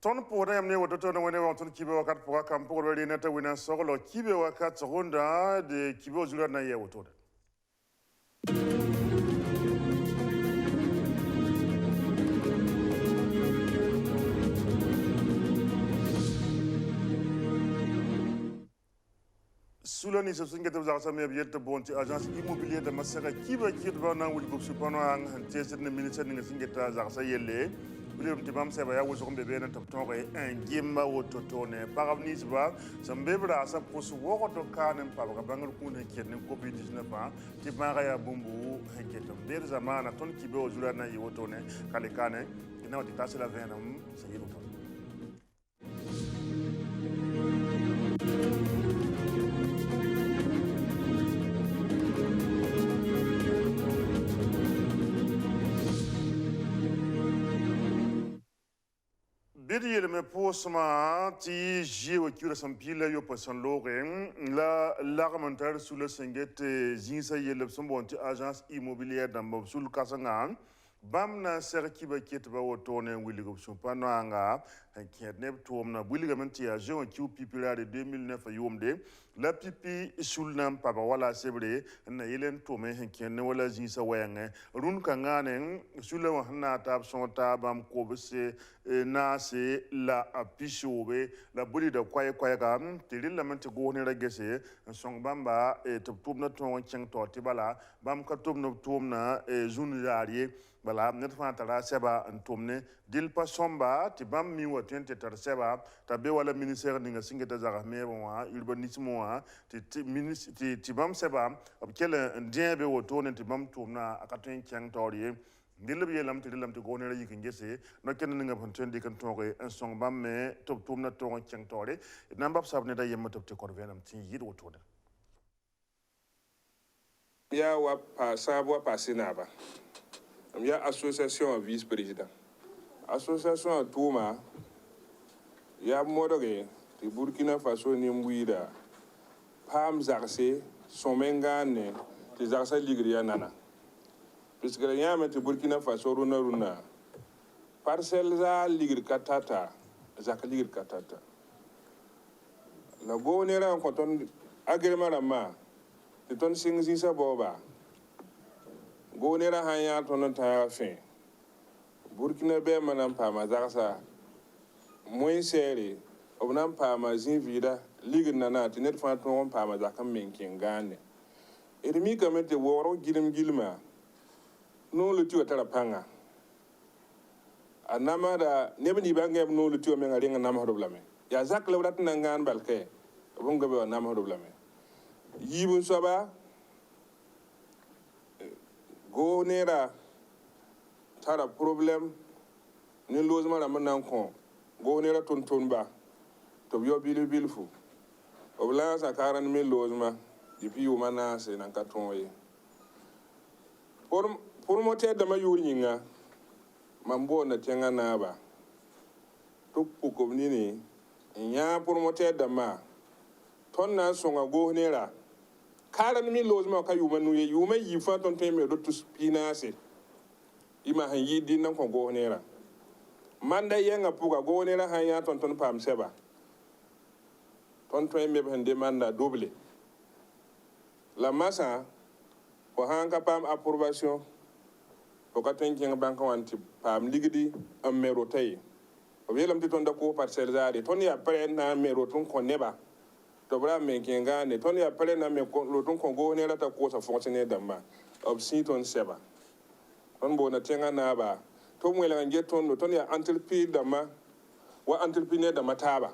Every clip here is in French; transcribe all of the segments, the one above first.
ton pore amne woto ton wone won ton kibe wakat pour kam pour wali neta wina soglo kibe wakat ronda de kibe ozula na ye woto Soulani se sunge te za samé biet bonti agence immobilier de masaka kibe kitba na wul ko supano ang tese ne ministre ne singe ta za sa yelle William Tibam Seba ya wuzo mbebe na taptongo en gimba woto tone paravnis ba sambebra sa posu woko to kanen pa ba bangal kunen kenne covid-19 ba tibara ya bumbu henketo ber zamana ton kibe ozula na yoto ne kale kane ina wati tasela venam sayido to Bidi le me posma ti jiwe kura sampila yo pasan lore la l'armentar sous le singete zinsa yele sombonti agence immobilière d'ambo sul kasanga bam na serki ba ket ba wotone wili go sumpano anga ket ne tom na wili gamenti a jean ki pipila de 2009 yomde la pipi sul nam papa wala sebre na yelen tome ken ne wala zinsa wayanga run kangane sul wa na tab son tabam ko bese na se la apishobe la buli da kwaye ga tilil la mente go ne ragese song bamba top top na ton cheng to tibala bam ka top na tom na jun yariye bala net fa tara seba ntomne dil pa somba ti bam mi wa 20 tar seba tabe wala ministère ninga singeta zara me wa urbanisme wa ti ministre ti bam seba ab kele ndiebe wo tonen ti bam tomna akaten chang toriye dil bi lam ti gone yi ngese no ken ninga bon tendi kan tonge un song bam me top tomna ton chang tore nambab sabne da yemma top te korvenam ti yid wo tonen ya wa pa sabo pasinaba il y a association vice-président. Association Touma, il y a Modoré, de Burkina Faso Nimbouida, Pam Zarse, Somengane, de Zarsa Ligria Nana. Puisque il y a de Burkina Faso Runa, Parcelza Ligri Katata, Zak Ligri Katata. La Gonera en canton Agremarama, de Ton Singzisa Boba. Gonera hanya tonon ta fin Burkina be manam pa mazarsa moy sere obnam pa mazin vida ligna na tinet fa ton pa mazakam menkin gane edmi kamete woro gilma no le tiwa tara panga anama da nebni bangem no le tiwa menga ringa nam hodoblame ya zak lawrat nangan balke bunga be nam hodoblame yibun soba go nera tara problem ni lozma la manan kon go nera ton ba to yo bilfu obla sa 40,000 lozma depuis yo mana se nan katon ye pour moter da mayuri nyinga mambo na tenga na ba to ko ni nya pour moter da ma ton na songa go nera 40,000 lozma ka yuma nuye yuma yi fa ton teme do tus pinase ima han yidi nan ko go nera manda yenga puga go nera han ya ton pam seba ton me hande manda double la massa ko han ka pam approbation ko ka tenking bank wanti pam ligidi am mero tay o yelam ti ton da ko parcelle zade ton ya pre na mero ton ko neba to bra men kenga ne ton ya pele na me lo ton kongo ne rata ko sa fonctionner damba ob si ton seba on bo na tenga na ba to mo la nge ton ton ya entreprise dama wa entrepreneur dama taba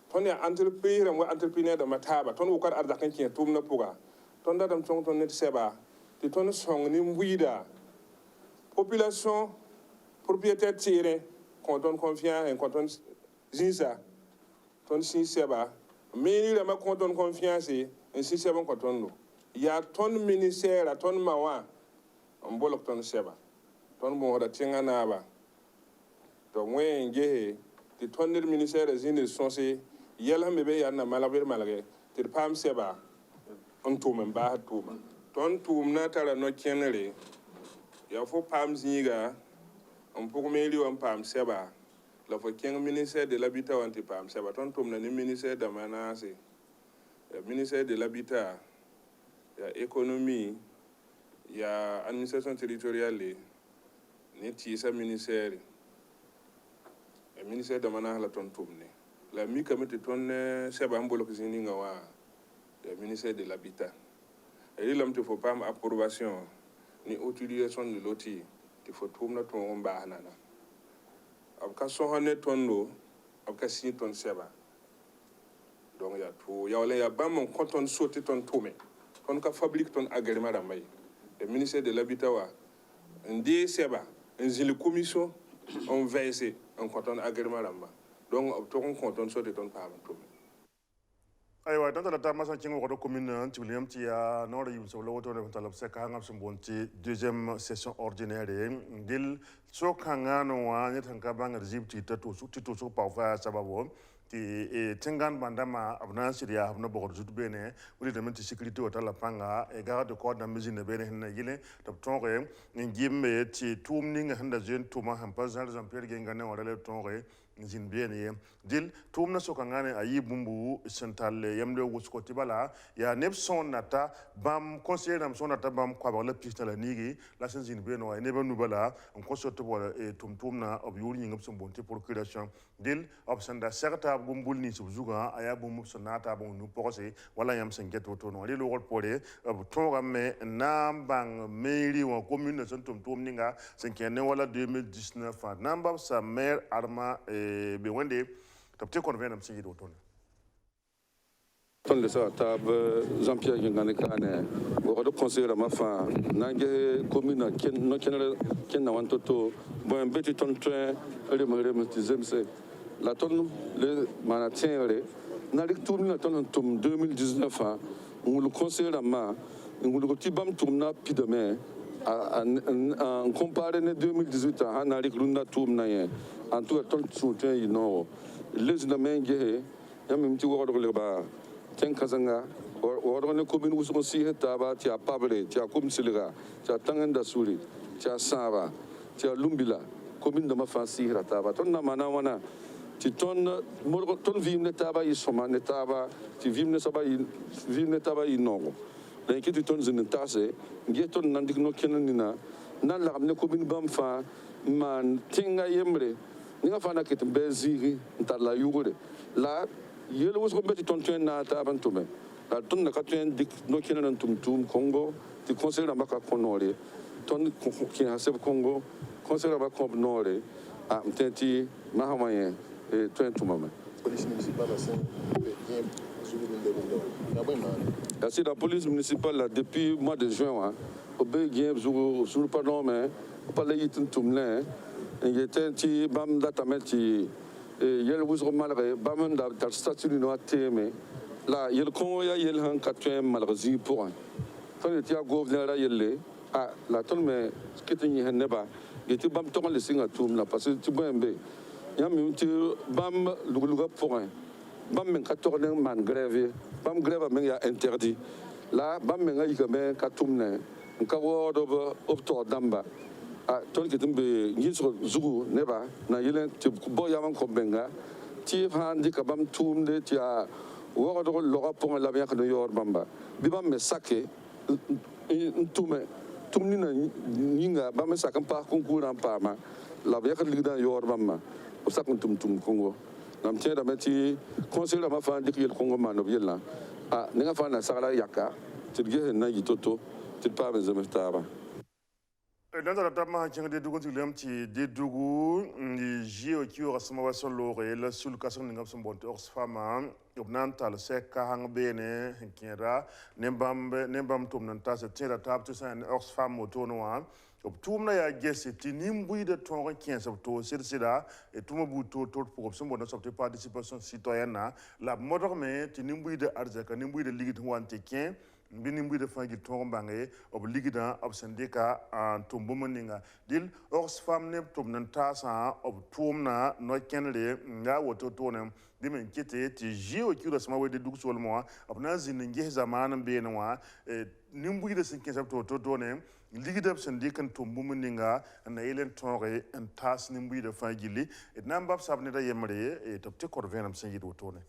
ton ya entreprise wa entrepreneur dama taba ton ko arda kan ken tum na puga ton da dam ton ne seba ti ton song ni mbuida population propriétaire tiré quand on confiance en quand on zinsa ton si seba meni la ma konton confiance en si seba konton no ya ton ministère ton mawa on bolok ton seba ton mo da tinga na ba to mwen ngehe ti ton le ministère zine sonse yela mebe ya na malaber malage ti pam seba on to men ba to ma ton tum na tara no kenere ya fo pam zinga on poko meli on pam seba la fo keng ministère de l'habitat wanti pam seba ton tum na ni ministère de manase ya ministère de l'habitat ya économie ya administration territoriale ni ti sa ministère ya ministère de manase la ton tum ne la mi kamete ton seba mbolo kizini ngawa ya ministère de l'habitat et il te faut pas approbation ni utilisation de loti il faut tum na ton ba hanana ab ka sohane tondo ab ka sin ton seba donc ya to ya wala ya bam kon ton sauté ton tomé ton ka fabrique ton agrément da may le ministère de l'habitat wa ndi seba en zile commission on veille en ton agrément da ma donc ab to kon ton sauté ton pa tomé aywa tan tala tama san kingo ko commune ci William ci ya no yu so lo to ne talab se ka ngam sun bonti deuxième session ordinaire dil so kanga no wa ne tan ka bang rejim ti to so pa fa sababo ti tingan bandama abna siria abna bokor jut bene wuli de menti sécurité o tala panga e garde corps da mizine bene hinna yile to tonre ngimbe ti tumni nga handa jeune tuma ham pas Jean Pierre Gengane wala le tonre zin bien dil tumna so kangane ayi bumbu central yamle wusko tibala ya nepson nata bam conseiller nam son nata bam kwa la piste la nigi la sen zin bien wa ne ba nubala on conseiller to wala tumna ob yuri ngam son bonté procuration dil obsanda certa bumbul ni subzuga aya bumbu sonata bon nu porose wala yam sen geto to no le rol pole to me nambang mairie wa commune son tumninga sen kene wala 2019 namba sa maire arma be wende tapte kon venam sigi do ton le sa tab Jean-Pierre Gengane kane o do conseiller ma fa nange commune ken na wantoto bon beti ton train le tizemse la ton le manatiere na lik tumna ton 2019 on le conseiller ma on le tibam tumna pideme en comparé ne 2018 na lik lunda tumna ye en tout ton soutien you know les na menge ya mimti wo do le ba ten kazanga o ne commune uso si heta ba ti a pabre ti a kum silga ti a tanganda suri ti a saba ti a lumbila commune de ma fansi rata ba ton na mana wana ti ton mo ton vim ne taba yi soma ne taba ti vim ne saba yi vim ne taba yi no den ki ti ton zin tase nge ton nan dik no kenan na la ne commune bam fa man tinga yemre ni nga fa na kitin beziri ntala yugure la yele was ko beti ton tuen na ta bantume la ton na ka tuen dik no kenan tum Congo ti conseiller na ka konore ton ki ha se Congo conseiller ba ko nore a mtenti ma hamaye e tuen tumama police municipale a sen bien la police municipale là, depuis mois de juin au bien sur pardon mais pas les yitin tumle il était ti bam data meti yel wuzro malre bam da tar statut no ateme la yel kon ya yel han katwe malrazi pour ton ti a gouverneur yelle a la ton me skitini heneba yeti bam to le singa tum la parce que ti bombe ya mi ti bam luga pour bam men 14 man grève bam grève men ya interdit la bam men ngai ka me katumne nka wo do opto damba a ton ke tumbe ngiso zugu neba na yelen ti bo yaman ko benga ti handi ka bam tumde ti a wo do lo pour la bien que yor bamba bi bam me sake ntume tumni na ninga bam me sakam pa concours en pa ma la bien que ligda yor bamba o sakun tum Congo nam tienda meti conseiller ma fa dik yel Congo ma no yella a ninga fa na sala yaka ti ge na yitoto ti pa me zemestaba dans la table de Dougon Tilem qui dédougou ni jio qui aura sama wason lorel sul kason ngam son bonte ors fama obnantal se ka hang bene hinkira nembam tum nan ta se tira tab to san ors fam otonoa obtumna ya gese ti nimbui de ton 15 to sirsida et tuma buto to pour son bonne sorte participation citoyenne la modorme ti nimbui de arzaka nimbui de ligit wante kien bini mbui de fangi tombange ob ligida ob sendika an tombomoninga dil Oxfam ne tomnan tasa ob tomna no kenre nga woto tonem dimen kete ti jio kiro sama we de dug sol mo ob na zin nge zamanan be no wa nimbui de sin kesab to tonem ligidab sen dikan tumbu muninga na yelen tonre en tas ni mbi de fagili et nambab sabne da yemre et topte korvenam sen yido tone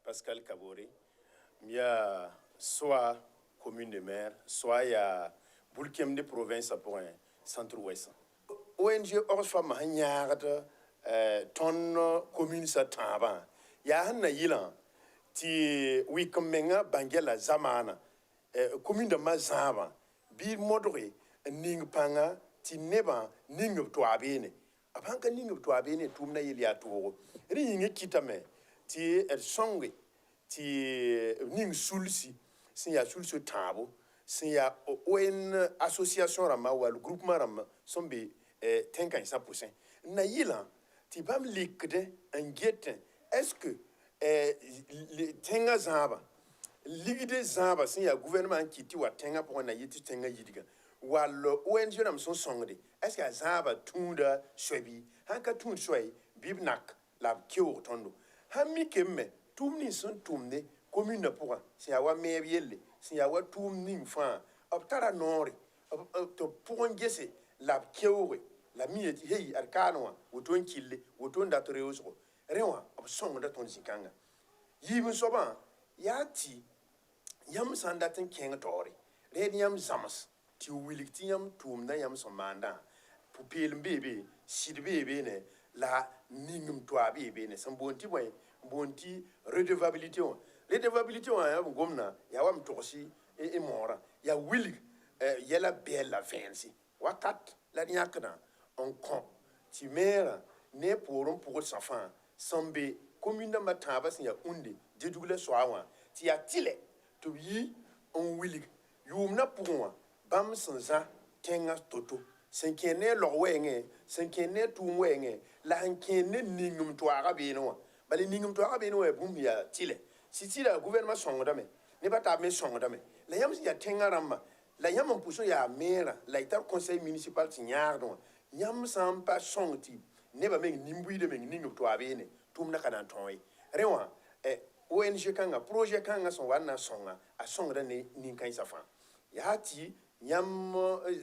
Pascal Kabori, il y a soit commune de maire, soit il y a Boulkem de province pour un centre-ouest. ONG Oxfam Hanyard, ton commune sa tamba. Il y a un yilan, ti wikomenga bangela zamana, commune de Mazava, bi modre, ning panga, ti neba, ning toabene. Abanka ning toabene, tumna yilia touro. Ring kitame. Ti songe ti ning sulsi sin ya sulso tabo sin ya ON association rama wal groupement rama sombe tenkan 100% na yila ti bam likde ngeten est-ce que tenga zaba ligide zaba sin ya gouvernement kiti wa tenga pour na yiti tenga yidiga wal ONG ram son songde est-ce que zaba tunda shwebi hanka tund shwei bibnak la kyo tondo Hami kemme, tumni son tumne, commune pour si awa mebielle, si awa tumni fan, optara nori, to pour un gesse, la kieure, la mieti, hey, arcanoa, ou ton kille, ou ton datoreuso, rewa, of song da ton zikanga. Yibun soban, yati, yam sandatin king tori, radium zamas, ti willictium tumna yam son manda, pupil baby, sid baby ne, la ningum toa bébé ne san bonti redevabilité on redevabilité on gomna ya wam tosi e mora ya willi ya la belle fancy wakat la nyakna on kon ti mera ne pour sa fan sambe commune mataba sin ya unde de dougle soawa ti ya tile to yi on willi yumna pour bam sanza tenga toto senkene lo wenge senkene tu wenge la hankene ningum to arabe no bali ningum to arabe no e bum ya tile si tila gouvernement songo dame ne bata me songo dame la yam ya tenga ramba la yam puso ya mera la ita conseil municipal ti nyardo yam sam pa songti ne ba me nimbui de me ningum to arabe ne tum na kana toy rewa ONG kanga projet kanga son wana songa a songa ne ninkan safa ya ti yam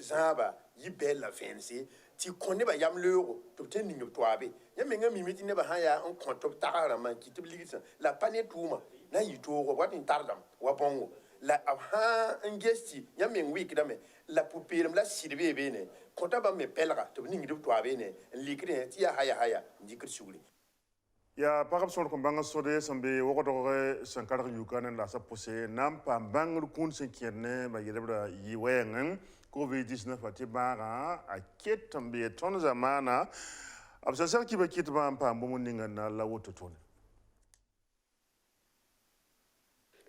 zaba yi bella fancy ti konne ba yam leuro to tening to abe yam menga mimiti ne ba haya on konto tara man ki to ligisa la pane tuma na yi to wat in tardam wa bongo la ha ngesti yam men week dame la pupirem la sidbe be ne konta ba me pelra to ning to abe ne likre ti ya haya dikr sugli ya pagap son ko banga sode sambe wokoto sankar yukanen la sa posé nam pa bangur kun se kierne ba yelebra yiwengen COVID-19 ati bara a ketambe ton zamana absasar ki ba kitba pa mbuninga na la woto ton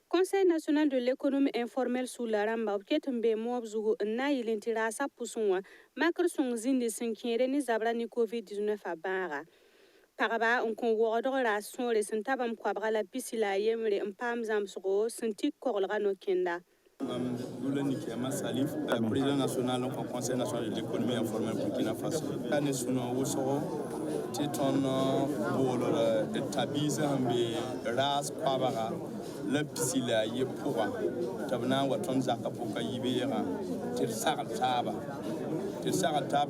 Conseil national de l'économie informelle sous la ramba ketambe mobzugo na yilintira sa pusunwa makr song zindi sinkere ni zabra ni COVID-19 a bara Paraba on kon wodo la sonre sentabam kwabra la pisila yemre mpam zamsgo senti korlga no kenda Goulani Kiama Salif, président national du Conseil national de l'économie informelle Burkina Faso. L'année suivante, au sort, titon bolo tabiza ambe ras pabara le pisila ye pourra. Tabna waton zaka poka yibera tir sara taba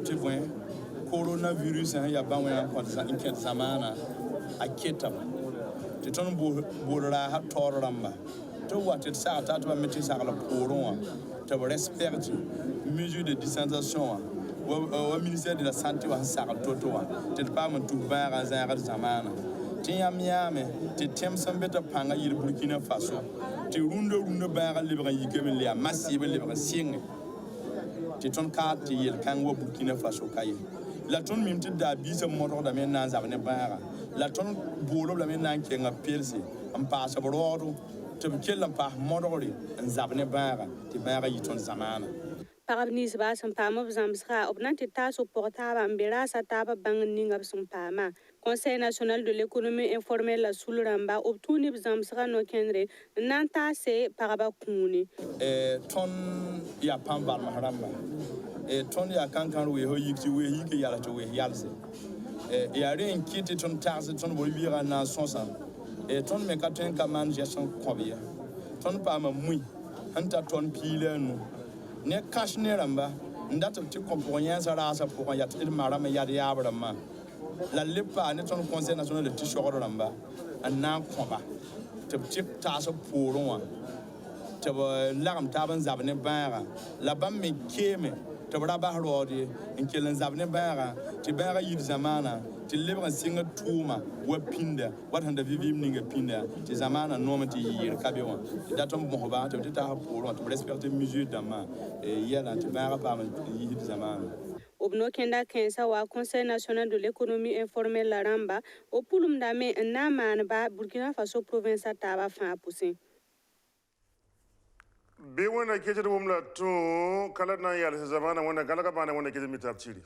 ti voin coronavirus ya banwa ko za inket zamana aketa titon bolo ha torramba to what it sa ta to mettre ça la pour to respecte mesure de distanciation au ministère de la santé wa sa to te pas me tout ba ga za ga zamana ti yam ti tem sambeta panga yir Burkina Faso ti rundo ba ga libra yikeme le massive libra sing ti ton ka ti yel kan wo Burkina Faso kay la ton mim ti da bisa moto da men nan zabne ba la ton bolo la men nan kenga pelsi am pa sa borodo to kellam pa modori en zabne bara ti bara yiton zamana Parabnis ba san pama zamsra obnante taso portaba mbera sa taba bangninga sun pama Conseil national de l'économie informelle la sulramba obtuni zamsra no kenre nanta se paraba kuni ton ya pamba mahramba ton ya kankan we ho yiki we yiki yala to we yalse ya ren kiti ton taxe ton bolibira na sonsa ton me katen kaman gestion kobia ton pa ma mui anta ton pile nu ne cash ne ramba ndat ti compagnie sa rasa pour ya ti mara me ya ya brama la lepa ne ton conseil national de ti shoro ramba anna komba te ti ta so pour wa te lagam ta ban zabne baara la bam me keme te braba rodi in kelen zabne baara ti baara yid zamana ti lebra singa tuma wa pinda wat handa vivim ninga pinda ti zamana noma ti yir kabe wa datom bon ba te ta pour to respecter mesure dama yela ti baara pa yid zamana obno kenda kensa wa Conseil national de l'économie informelle la ramba o pulum dame na man ba Burkina Faso province taba fa pousin be wona kete wumla to kala na yalla zamana wona kala ka bana wona kete mitab chiri